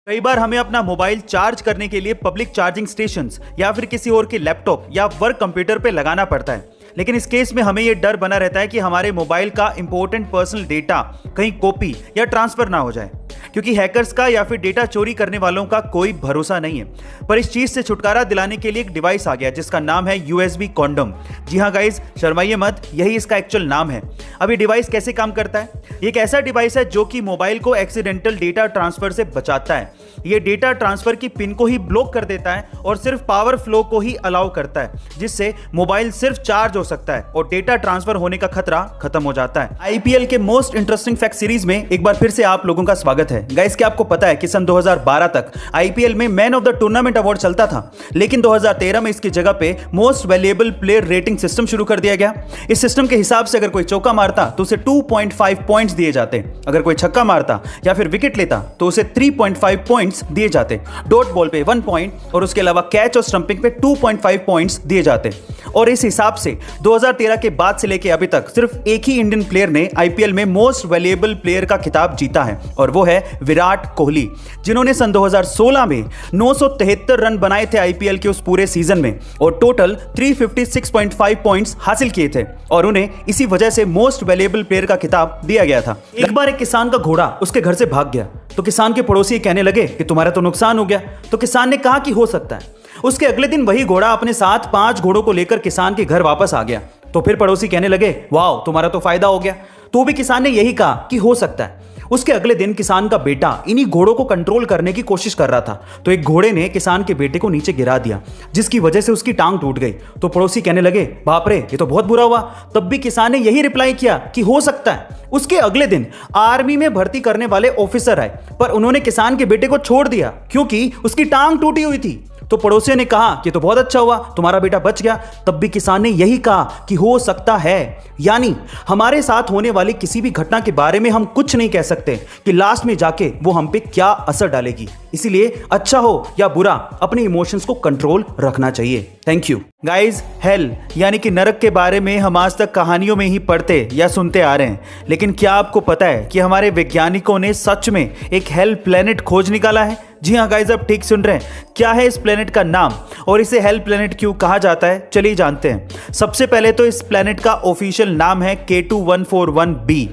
कई बार हमें अपना मोबाइल चार्ज करने के लिए पब्लिक चार्जिंग स्टेशंस या फिर किसी और के लैपटॉप या वर्क कंप्यूटर पे लगाना पड़ता है। लेकिन इस केस में हमें यह डर बना रहता है कि हमारे मोबाइल का इंपॉर्टेंट पर्सनल डेटा कहीं कॉपी या ट्रांसफर ना हो जाए, क्योंकि हैकर्स का या फिर डेटा चोरी करने वालों का कोई भरोसा नहीं है। पर इस चीज से छुटकारा दिलाने के लिए एक डिवाइस आ गया जिसका नाम है USB कॉन्डोम। जी हाँ गाइज, शर्माइए मत, यही इसका एक्चुअल नाम है। अब ये डिवाइस कैसे काम करता है? ये एक ऐसा डिवाइस है जो कि मोबाइल को एक्सीडेंटल डेटा ट्रांसफर से बचाता है। ये डेटा ट्रांसफर की पिन को ही ब्लॉक कर देता है और सिर्फ पावर फ्लो को ही अलाउ करता है, जिससे मोबाइल सिर्फ चार्ज हो सकता है और डेटा ट्रांसफर होने का खतरा खत्म हो जाता है। IPL के मोस्ट इंटरेस्टिंग फैक्ट सीरीज में एक बार फिर से आप लोगों का स्वागत है। गाइस, क्या आपको पता है कि सन 2012 तक IPL में man of the tournament award चलता था, लेकिन 2013 में इसकी जगह पे most valuable player rating system शुरू कर दिया गया। इस सिस्टम के हिसाब से अगर कोई चौका मारता तो उसे 2.5 पॉइंट्स दिए जाते, अगर कोई छक्का मारता या फिर विकेट लेता तो उसे 3.5 पॉइंट्स दिए जाते, डॉट बॉल पे 1 पॉइंट और उसके अलावा कैच और स्टंपिंग पे 2.5 पॉइंट्स दिए जाते। और इस हिसाब से 2013 के बाद से लेके अभी तक सिर्फ एक ही इंडियन प्लेयर ने IPL में मोस्ट वैल्यूएबल प्लेयर का खिताब जीता है, और वो है विराट कोहली, जिन्होंने सन 2016 में 973 रन बनाए थे IPL के उस पूरे सीजन में और टोटल 356.5 पॉइंट्स हासिल किए थे, और उन्हें इसी वजह से मोस्ट वैल्यूएबल प्लेयर का खिताब दिया गया था। एक बार एक किसान का घोड़ा उसके घर से भाग गया तो किसान के पड़ोसी कहने लगे कि तुम्हारा तो नुकसान हो गया। तो किसान ने कहा कि हो सकता है। उसके अगले दिन वही घोड़ा अपने साथ 5 घोड़ों को लेकर किसान के घर वापस आ गया। तो फिर पड़ोसी कहने लगे, वाह, तुम्हारा तो फायदा हो गया। तो भी किसान ने यही कहा कि हो सकता है। उसके अगले दिन किसान का बेटा इन्हीं घोड़ों को कंट्रोल करने की कोशिश कर रहा था, तो एक घोड़े ने किसान के बेटे को नीचे गिरा दिया, जिसकी वजह से उसकी टांग टूट गई। तो पड़ोसी कहने लगे, बाप रे, ये तो बहुत बुरा हुआ। तब भी किसान ने यही रिप्लाई किया कि हो सकता है। उसके अगले दिन आर्मी में भर्ती करने वाले ऑफिसर आए, पर उन्होंने किसान के बेटे को छोड़ दिया क्योंकि उसकी टांग टूटी हुई थी। तो पड़ोसियों ने कहा कि तो बहुत अच्छा हुआ, तुम्हारा बेटा बच गया। तब भी किसान ने यही कहा कि हो सकता है। यानी हमारे साथ होने वाली किसी भी घटना के बारे में हम कुछ नहीं कह सकते कि लास्ट में जाके वो हम पे क्या असर डालेगी। इसीलिए अच्छा हो या बुरा, अपने इमोशंस को कंट्रोल रखना चाहिए। Thank you guys. हेल यानी कि नरक के बारे में हम आज तक कहानियों में ही पढ़ते या सुनते आ रहे हैं, लेकिन क्या आपको पता है कि हमारे वैज्ञानिकों ने सच में एक हेल प्लेनेट खोज निकाला है? जी हाँ गाइज, आप ठीक सुन रहे हैं। क्या है इस प्लेनेट का नाम और इसे हेल प्लेनेट क्यों कहा जाता है, चलिए जानते हैं। सबसे पहले तो इस प्लेनेट का ऑफिशियल नाम है K2141b।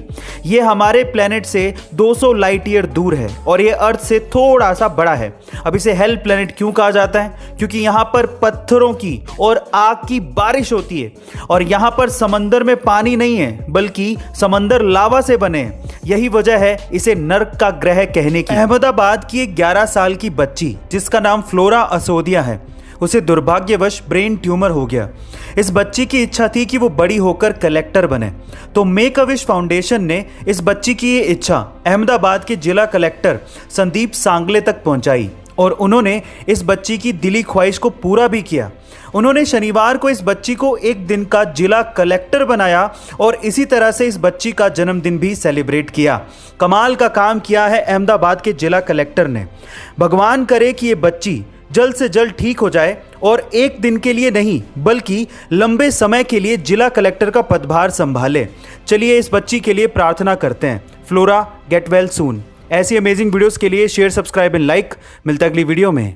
ये हमारे प्लेनेट से 200 लाइट ईयर दूर है और ये अर्थ से थोड़ा सा बड़ा है। अब इसे हेल प्लेनेट क्यों कहा जाता है? क्योंकि यहाँ पर पत्थरों की और आग की बारिश होती है, और यहाँ पर समंदर में पानी नहीं है बल्कि समंदर लावा से बने हैं। यही वजह है इसे नर्क का ग्रह कहने की। अहमदाबाद की एक 11 साल की बच्ची जिसका नाम फ्लोरा असोदिया है, उसे दुर्भाग्यवश ब्रेन ट्यूमर हो गया। इस बच्ची की इच्छा थी कि वो बड़ी होकर कलेक्टर बने, तो मेक अ विश फाउंडेशन ने इस बच्ची की ये इच्छा अहमदाबाद के जिला कलेक्टर संदीप सांगले तक पहुंचाई, और उन्होंने इस बच्ची की दिली ख्वाहिश को पूरा भी किया। उन्होंने शनिवार को इस बच्ची को एक दिन का जिला कलेक्टर बनाया और इसी तरह से इस बच्ची का जन्मदिन भी सेलिब्रेट किया। कमाल का काम किया है अहमदाबाद के जिला कलेक्टर ने। भगवान करे कि ये बच्ची जल्द से जल्द ठीक हो जाए और एक दिन के लिए नहीं बल्कि लंबे समय के लिए जिला कलेक्टर का पदभार संभाले। चलिए इस बच्ची के लिए प्रार्थना करते हैं। Flora, get well soon. ऐसी अमेजिंग वीडियोस के लिए शेयर, सब्सक्राइब एंड लाइक। मिलता है अगली वीडियो में।